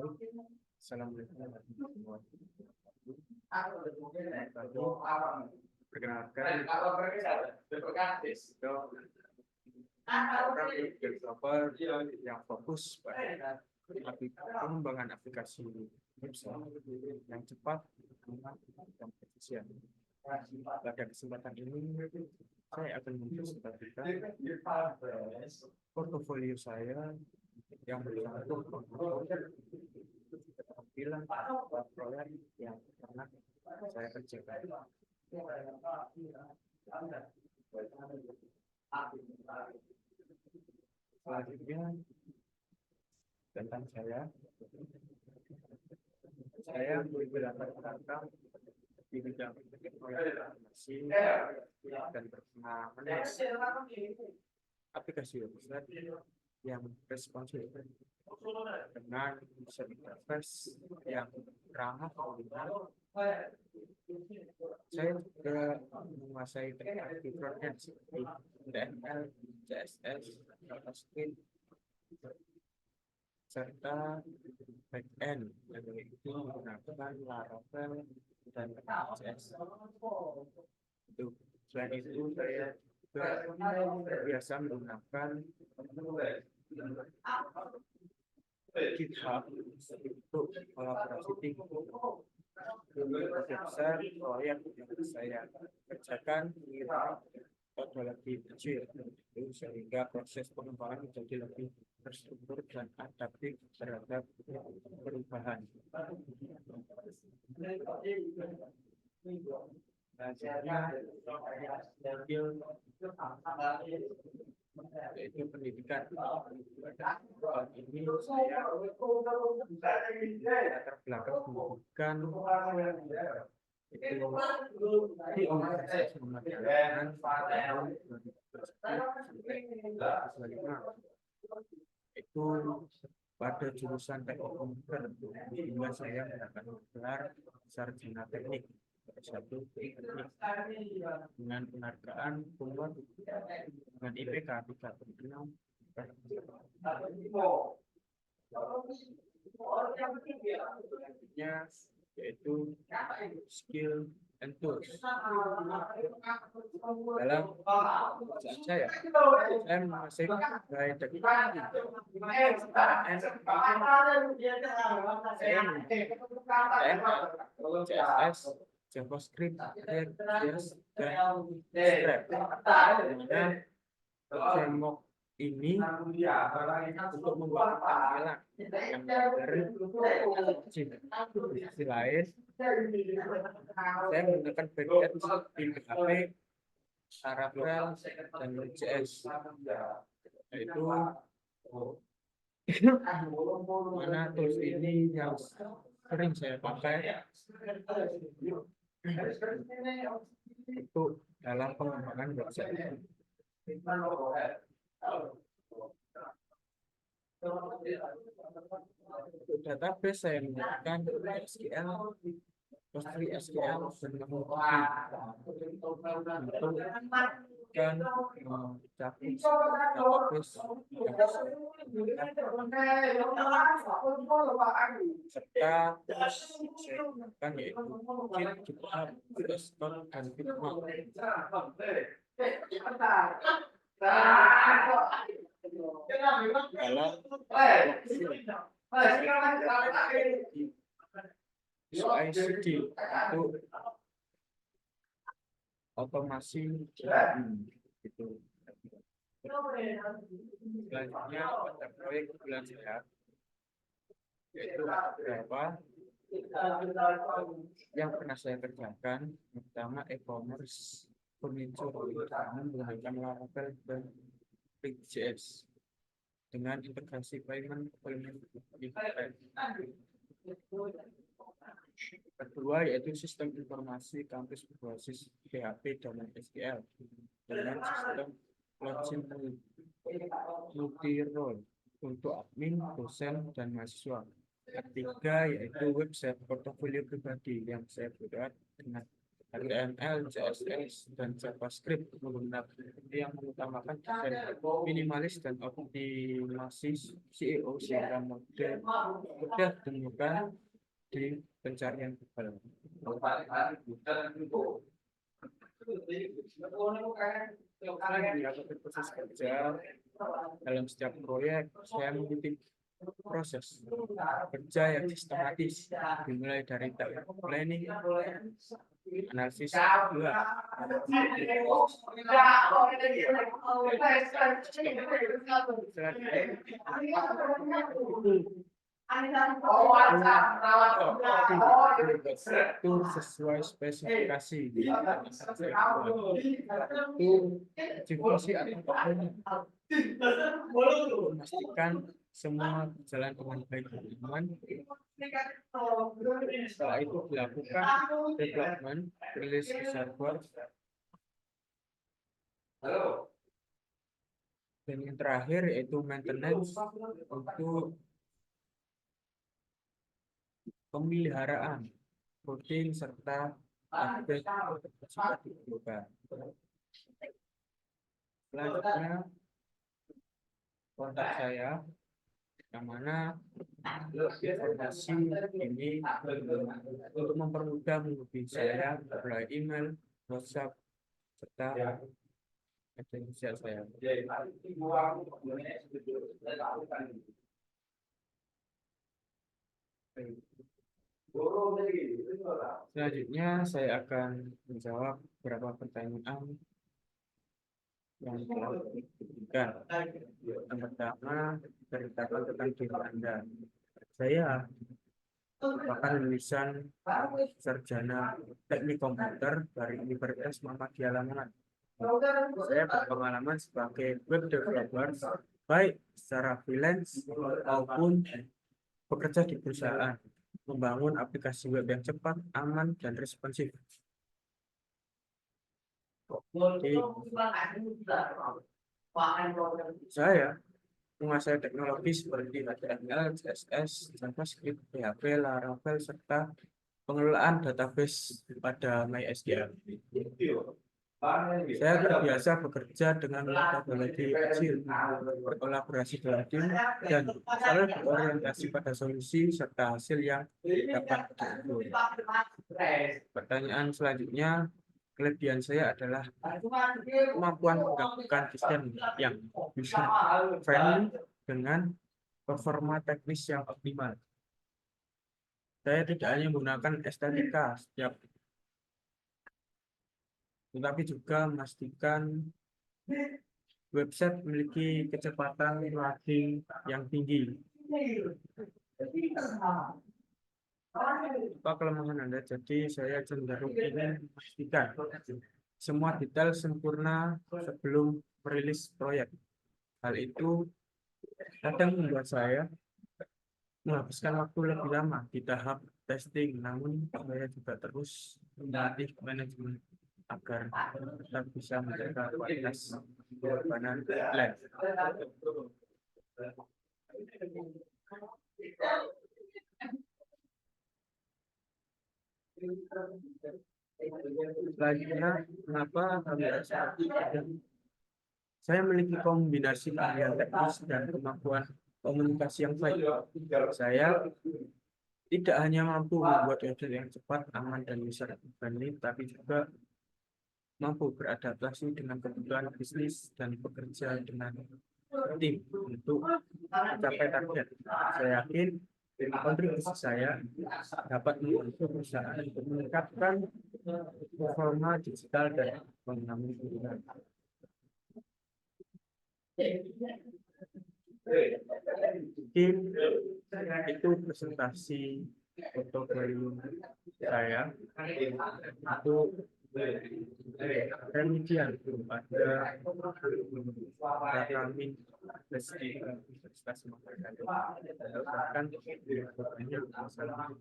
Assalamualaikum warahmatullahi wabarakatuh. Perkenalkan, seorang developer yang fokus pada pengembangan aplikasi website yang cepat, aman, dan efisien. Pada kesempatan ini, saya akan mempresentasikan portofolio saya yang bercantum keterampilan proyek yang pernah saya kerjakan. Selanjutnya tentang saya beberapa tentang di bidang informasi dan berpengalaman aplikasi website yang responsif dengan user interface yang ramah pengguna. Saya juga menguasai teknologi frontend seperti HTML, CSS, JavaScript, serta backend yang itu menggunakan Laravel dan CSS. Selain itu, saya juga biasa menggunakan GitHub untuk kolaborasi tim. Besar proyek yang saya kerjakan atau lebih kecil, sehingga proses pengembangan menjadi lebih terstruktur dan adaptif terhadap perubahan. Yaitu pendidikan. Ini saya latar belakang pendidikan itu di Universitas Muhammadiyah tahun 2005. Itu pada jurusan teknik komputer, hingga saya mendapatkan gelar sarjana teknik satu dengan penghargaan Bumn dengan IPK 3,6. Yaitu skill and tools. Dalam pekerjaan saya menguasai baik CSS, JavaScript, React, dan Stripe. Dimana framework ini untuk membuat tampilan yang baru. Di sisi lain, saya menggunakan backend di PHP, Laravel, dan Node.js. Yaitu mana tools ini yang sering saya pakai itu dalam pengembangan website. Untuk database saya menggunakan SQL, PostgreSQL, dan dan database serta kan yaitu GitHub, Desktop, dan Bitmap. UICD itu otomasi itu. Selanjutnya pada proyek bulan sehat, yaitu beberapa yang pernah saya kerjakan. Pertama, e-commerce furniture menggunakan Laravel dan React.js dengan integrasi payment. Kedua yaitu sistem informasi kampus berbasis PHP dan SQL dengan sistem login multi-role untuk admin, dosen, dan mahasiswa. Ketiga yaitu website portofolio pribadi yang saya buat dengan HTML, CSS, dan JavaScript yang mengutamakan desain minimalis dan optimasi SEO sehingga mudah ditemukan di pencarian Google. Di proses kerja dalam setiap proyek, saya mengikuti proses kerja yang sistematis dimulai dari tahap planning, analisis, itu sesuai spesifikasi itu fungsi atau memastikan semua berjalan dengan baik dan aman. Setelah itu dilakukan development, rilis ke server, dan yang terakhir yaitu maintenance untuk pemeliharaan rutin serta update jika diperlukan. Selanjutnya kontak saya, yang mana informasi ini untuk mempermudah menghubungi saya melalui email, WhatsApp, serta media sosial saya. Selanjutnya saya akan menjawab beberapa pertanyaan yang telah diberikan. Yang pertama, ceritakan tentang diri Anda. Saya merupakan lulusan sarjana teknik komputer dari Universitas Muhammadiyah Lamongan. Saya berpengalaman sebagai web developer, baik secara freelance maupun bekerja di perusahaan, membangun aplikasi web yang cepat, aman, dan responsif. Saya menguasai teknologi seperti HTML, CSS, JavaScript, PHP, Laravel, serta pengelolaan database pada MySQL. Saya terbiasa bekerja dengan metodologi agile, berkolaborasi dalam tim, dan selalu berorientasi pada solusi serta hasil yang dapat diukur. Pertanyaan selanjutnya, kelebihan saya adalah kemampuan menggabungkan desain yang user friendly dengan performa teknis yang optimal. Saya tidak hanya menggunakan estetika setiap, tetapi juga memastikan website memiliki kecepatan loading yang tinggi. Apa kelemahan Anda? Jadi saya cenderung ingin memastikan semua detail sempurna sebelum merilis proyek. Hal itu kadang membuat saya menghabiskan waktu lebih lama di tahap testing, namun saya juga terus melatih manajemen agar tetap bisa menjaga kualitas pengorbanan deadline. Selanjutnya, kenapa saya memiliki kombinasi keahlian teknis dan kemampuan komunikasi yang baik. Saya tidak hanya mampu membuat website yang cepat, aman, dan user friendly, tapi juga mampu beradaptasi dengan kebutuhan bisnis dan bekerja dengan tim untuk mencapai target. Saya yakin kontribusi saya dapat membantu perusahaan untuk meningkatkan performa digital dan mengambil keuntungan. Mungkin itu presentasi portofolio saya. Itu demikian pada kami Universitas Muhammadiyah. Bahkan banyak masalah.